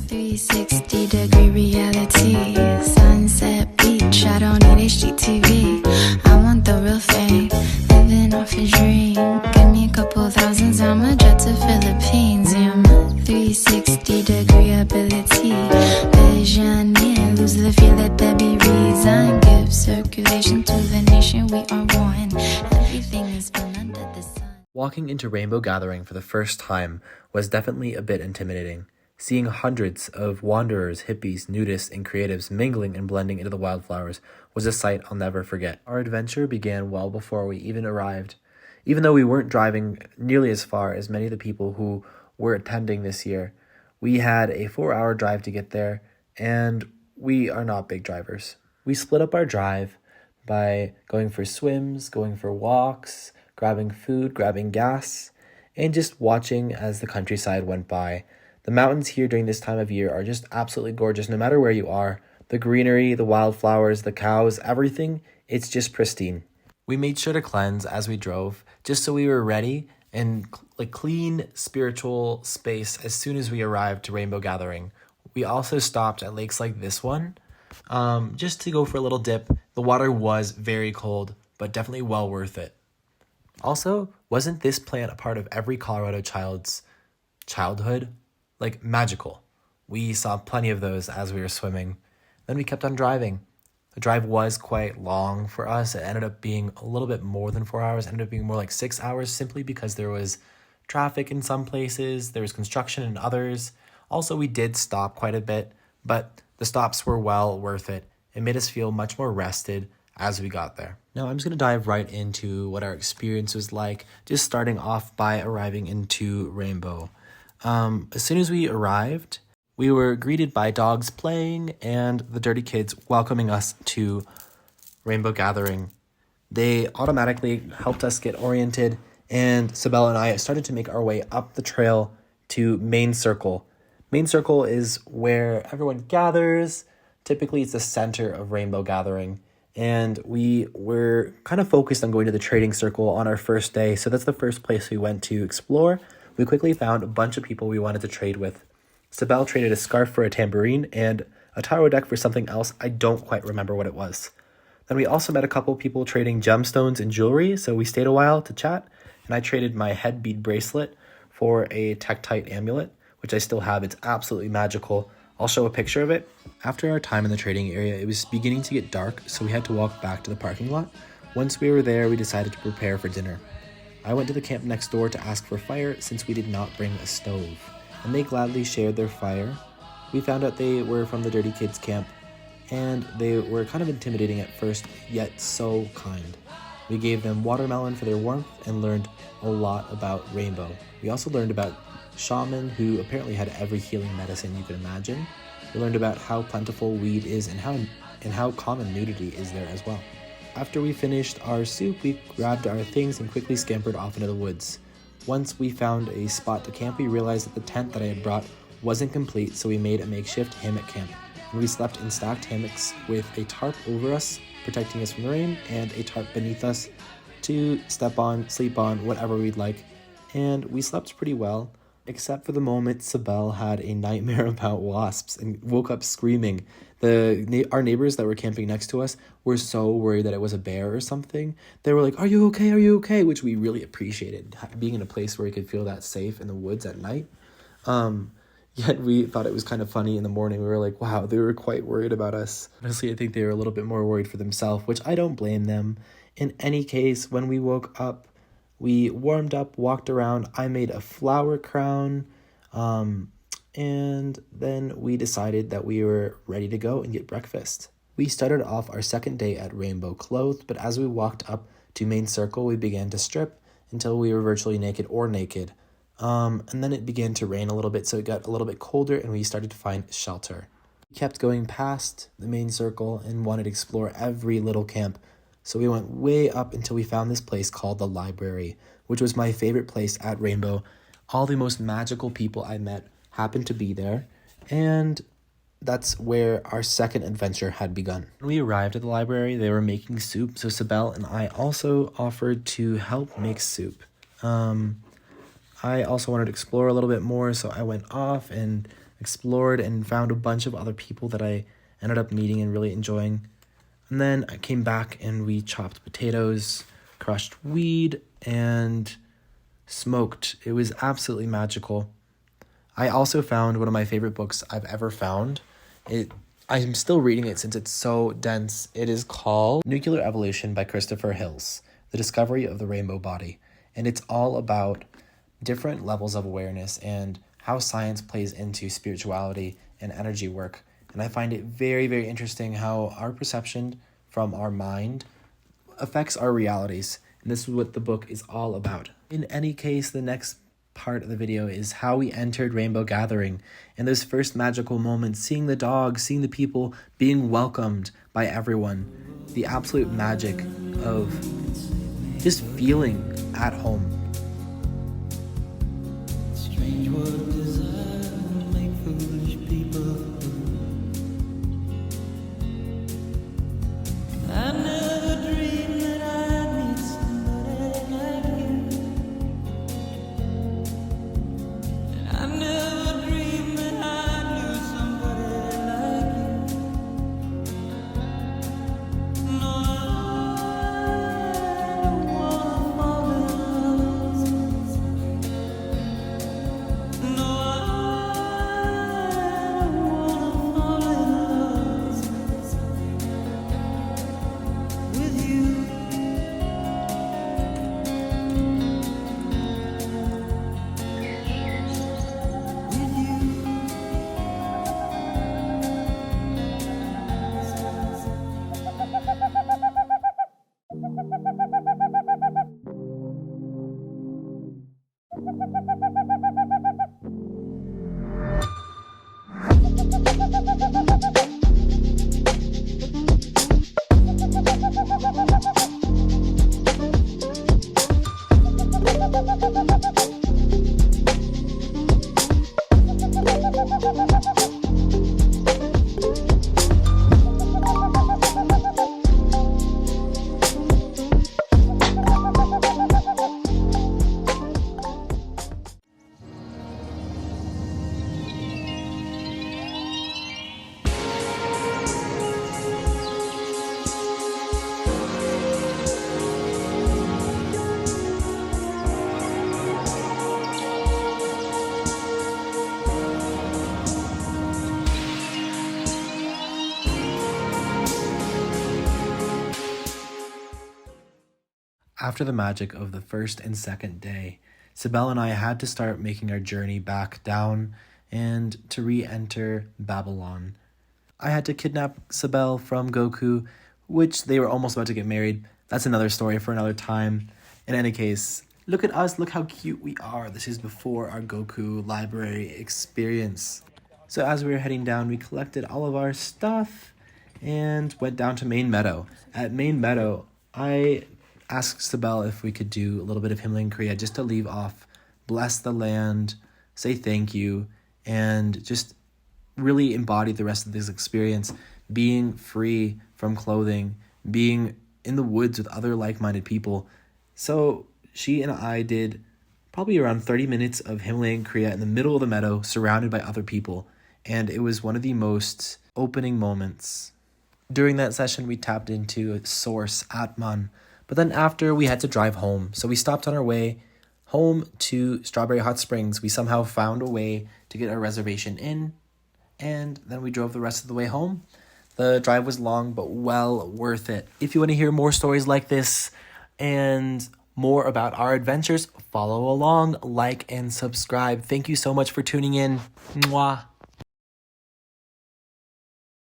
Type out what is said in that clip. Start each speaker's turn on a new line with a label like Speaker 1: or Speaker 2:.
Speaker 1: 360-degree reality, sunset beach, I don't need HGTV. I want the real thing, living off a dream. Give me a couple thousands, I'ma jet to Philippines. Yeah, my 360-degree ability, vision, yeah, lose the feel, let there be reason. Give circulation to the nation, we are one. Everything is born under the sun.
Speaker 2: Walking into Rainbow Gathering for the first time was definitely a bit intimidating. Seeing hundreds of wanderers, hippies, nudists, and creatives mingling and blending into the wildflowers was a sight I'll never forget. Our adventure began well before we even arrived. Even though we weren't driving nearly as far as many of the people who were attending this year, we had a 4-hour drive to get there, and we are not big drivers. We split up our drive by going for swims, going for walks, grabbing food, grabbing gas, and just watching as the countryside went by. The mountains here during this time of year are just absolutely gorgeous, no matter where you are. The greenery, the wildflowers, the cows, everything, it's just pristine. We made sure to cleanse as we drove, just so we were ready and clean spiritual space as soon as we arrived to Rainbow Gathering. We also stopped at lakes like this one, just to go for a little dip. The water was very cold, but definitely well worth it. Also, wasn't this plant a part of every Colorado child's childhood? Like magical. We saw plenty of those as we were swimming. Then we kept on driving. The drive was quite long for us. It ended up being a little bit more than 4 hours. It ended up being more like 6 hours simply because there was traffic in some places. There was construction in others. Also, we did stop quite a bit, but the stops were well worth it. It made us feel much more rested as we got there. Now, I'm just going to dive right into what our experience was like, just starting off by arriving into Rainbow. As soon as we arrived, we were greeted by dogs playing and the dirty kids welcoming us to Rainbow Gathering. They automatically helped us get oriented, and Sibel and I started to make our way up the trail to Main Circle. Main Circle is where everyone gathers. Typically, it's the center of Rainbow Gathering, and we were kind of focused on going to the Trading Circle on our first day, so that's the first place we went to explore. We quickly found a bunch of people we wanted to trade with. Sibel traded a scarf for a tambourine and a tarot deck for something else. I don't quite remember what it was. Then we also met a couple people trading gemstones and jewelry, so we stayed a while to chat, and I traded my head bead bracelet for a Tektite amulet, which I still have. It's absolutely magical. I'll show a picture of it. After our time in the trading area, it was beginning to get dark, so we had to walk back to the parking lot. Once we were there, we decided to prepare for dinner. I went to the camp next door to ask for fire since we did not bring a stove, and they gladly shared their fire. We found out they were from the Dirty Kids camp, and they were kind of intimidating at first, yet so kind. We gave them watermelon for their warmth and learned a lot about Rainbow. We also learned about shaman, who apparently had every healing medicine you could imagine. We learned about how plentiful weed is and how common nudity is there as well. After we finished our soup, we grabbed our things and quickly scampered off into the woods. Once we found a spot to camp, we realized that the tent that I had brought wasn't complete, so we made a makeshift hammock camp. And we slept in stacked hammocks with a tarp over us, protecting us from the rain, and a tarp beneath us to step on, sleep on, whatever we'd like. And we slept pretty well, except for the moment Sibel had a nightmare about wasps and woke up screaming. Our neighbors that were camping next to us were so worried that it was a bear or something. They were like, "Are you okay? Are you okay?" Which we really appreciated, being in a place where we could feel that safe in the woods at night. Yet we thought it was kind of funny in the morning. We were like, wow, they were quite worried about us. Honestly, I think they were a little bit more worried for themselves, which I don't blame them. In any case, when we woke up, we warmed up, walked around. I made a flower crown, and then we decided that we were ready to go and get breakfast. We started off our second day at Rainbow clothed, but as we walked up to Main Circle, we began to strip until we were virtually naked or naked. And then it began to rain a little bit, so it got a little bit colder, and we started to find shelter. We kept going past the Main Circle and wanted to explore every little camp, so we went way up until we found this place called the library, which was my favorite place at Rainbow. All the most magical people I met happened to be there, and that's where our second adventure had begun. When we arrived at the library, they were making soup, so Sibel and I also offered to help make soup. I also wanted to explore a little bit more, so I went off and explored and found a bunch of other people that I ended up meeting and really enjoying. And then I came back and we chopped potatoes, crushed weed, and smoked. It was absolutely magical. I also found one of my favorite books I've ever found. I'm still reading it since it's so dense. It is called Nuclear Evolution by Christopher Hills, The Discovery of the Rainbow Body. And it's all about different levels of awareness and how science plays into spirituality and energy work. And I find it very, very interesting how our perception from our mind affects our realities. And this is what the book is all about. In any case, the next part of the video is how we entered Rainbow Gathering and those first magical moments, seeing the dogs, seeing the people, being welcomed by everyone. The absolute magic of just feeling at home.
Speaker 3: Strange what desire will make foolish people. I never dreamed that I'd meet somebody like you. And I never dreamed that I'd lose somebody like you. No, I don't wanna fall in love. No, I don't wanna fall in love with you.
Speaker 2: After the magic of the first and second day, Sibel and I had to start making our journey back down and to re-enter Babylon. I had to kidnap Sibel from Goku, which they were almost about to get married. That's another story for another time. In any case, look at us, look how cute we are. This is before our Goku library experience. So as we were heading down, we collected all of our stuff and went down to Main Meadow. At Main Meadow, I asked Sibel if we could do a little bit of Himalayan Kriya just to leave off, bless the land, say thank you, and just really embody the rest of this experience, being free from clothing, being in the woods with other like-minded people. So she and I did probably around 30 minutes of Himalayan Kriya in the middle of the meadow, surrounded by other people, and it was one of the most opening moments. During that session, we tapped into a source, Atman, but then after we had to drive home. So we stopped on our way home to Strawberry Hot Springs. We somehow found a way to get a reservation in, and then we drove the rest of the way home. The drive was long, but well worth it. If you want to hear more stories like this and more about our adventures, follow along, like, and subscribe. Thank you so much for tuning in. Mwah.